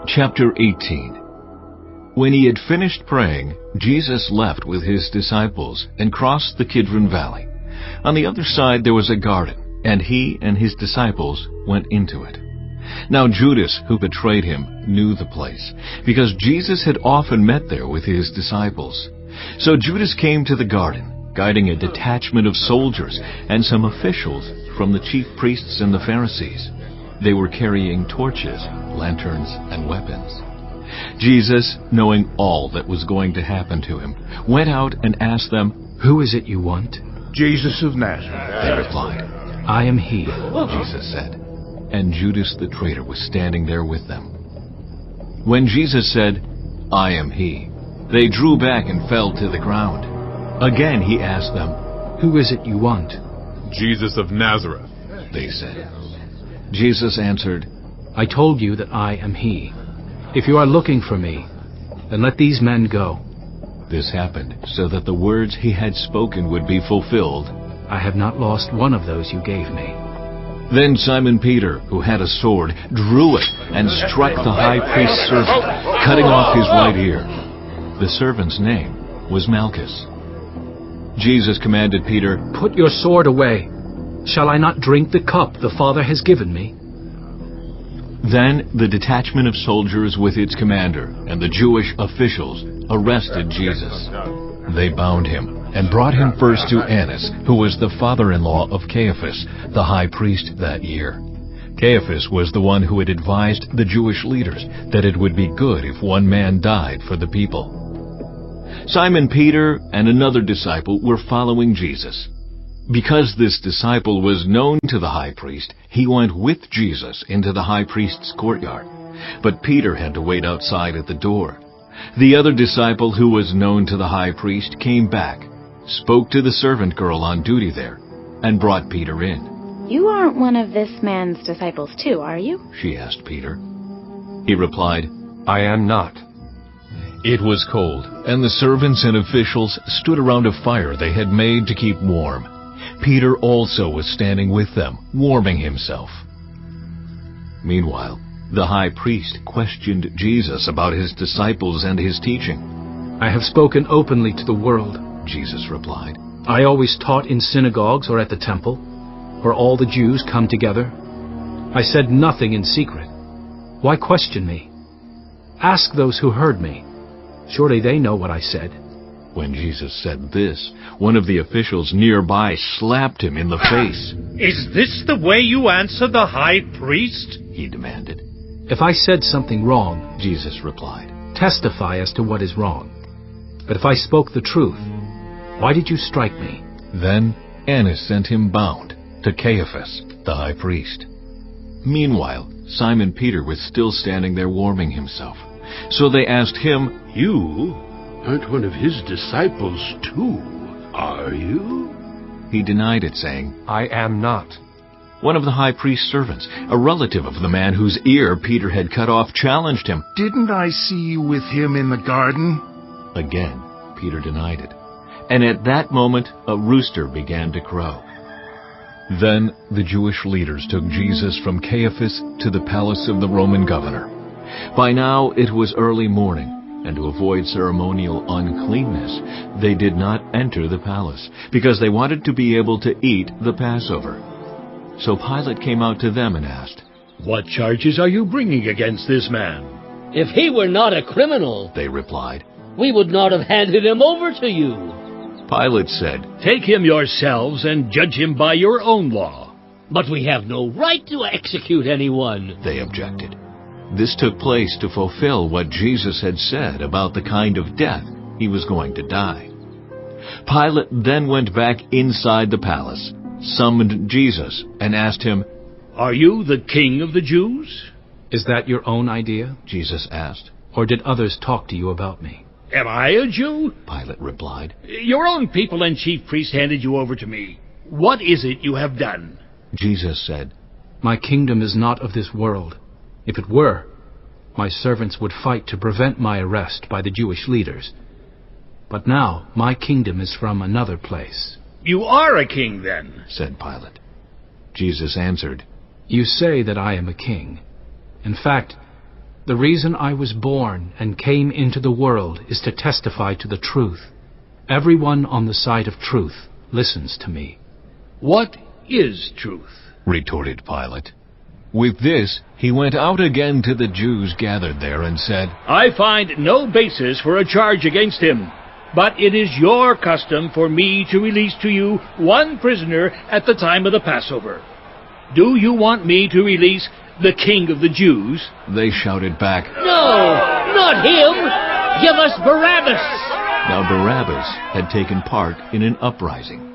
Chapter 18. When he had finished praying, Jesus left with his disciples and crossed the Kidron Valley. On the other side there was a garden, and he and his disciples went into it. Now Judas, who betrayed him, knew the place, because Jesus had often met there with his disciples. So Judas came to the garden, guiding a detachment of soldiers and some officials from the chief priests and the Pharisees. They were carrying torches, lanterns, and weapons. Jesus, knowing all that was going to happen to him, went out and asked them, "Who is it you want?" "Jesus of Nazareth," they replied. "I am he," Jesus said. And Judas the traitor was standing there with them. When Jesus said, "I am he," they drew back and fell to the ground. Again he asked them, "Who is it you want?" "Jesus of Nazareth," they said. Jesus answered, "I told you that I am he. If you are looking for me, then let these men go." This happened so that the words he had spoken would be fulfilled. "I have not lost one of those you gave me." Then Simon Peter, who had a sword, drew it and struck the high priest's servant, cutting off his right ear. The servant's name was Malchus. Jesus commanded Peter, "Put your sword away. Shall I not drink the cup the Father has given me?" Then the detachment of soldiers with its commander and the Jewish officials arrested Jesus. They bound him and brought him first to Annas, who was the father-in-law of Caiaphas, the high priest that year. Caiaphas was the one who had advised the Jewish leaders that it would be good if one man died for the people. Simon Peter and another disciple were following Jesus. Because this disciple was known to the high priest, he went with Jesus into the high priest's courtyard. But Peter had to wait outside at the door. The other disciple who was known to the high priest came back, spoke to the servant girl on duty there, and brought Peter in. "You aren't one of this man's disciples too, are you?" she asked Peter. He replied, "I am not." It was cold, and the servants and officials stood around a fire they had made to keep warm. Peter also was standing with them, warming himself. Meanwhile, the high priest questioned Jesus about his disciples and his teaching. "I have spoken openly to the world," Jesus replied. "I always taught in synagogues or at the temple, where all the Jews come together. I said nothing in secret. Why question me? Ask those who heard me. Surely they know what I said." When Jesus said this, one of the officials nearby slapped him in the face. "Is this the way you answer the high priest?" he demanded. "If I said something wrong," Jesus replied, "testify as to what is wrong. But if I spoke the truth, why did you strike me?" Then Annas sent him bound to Caiaphas, the high priest. Meanwhile, Simon Peter was still standing there warming himself. So they asked him, "You aren't one of his disciples too, are you?" He denied it, saying, "I am not." One of the high priest's servants, a relative of the man whose ear Peter had cut off, challenged him. "Didn't I see you with him in the garden?" Again, Peter denied it. And at that moment, a rooster began to crow. Then the Jewish leaders took Jesus from Caiaphas to the palace of the Roman governor. By now it was early morning, and to avoid ceremonial uncleanness, they did not enter the palace, because they wanted to be able to eat the Passover. So Pilate came out to them and asked, "What charges are you bringing against this man?" "If he were not a criminal," they replied, "we would not have handed him over to you." Pilate said, "Take him yourselves and judge him by your own law." "But we have no right to execute anyone," they objected. This took place to fulfill what Jesus had said about the kind of death he was going to die. Pilate then went back inside the palace, summoned Jesus, and asked him, "Are you the king of the Jews?" "Is that your own idea?" Jesus asked. "Or did others talk to you about me?" "Am I a Jew?" Pilate replied. "Your own people and chief priests handed you over to me. What is it you have done?" Jesus said, "My kingdom is not of this world. If it were, my servants would fight to prevent my arrest by the Jewish leaders. But now my kingdom is from another place." "You are a king, then," said Pilate. Jesus answered, "You say that I am a king. In fact, The reason I was born and came into the world is to testify to the truth. Everyone on the side of truth listens to me." What is truth? retorted Pilate. With this, he went out again to the Jews gathered there and said, I find no basis for a charge against him. But it is your custom for me to release to you one prisoner at the time of the Passover. Do you want me to release the King of the Jews? They shouted back, No, not him! Give us Barabbas! Now Barabbas had taken part in an uprising.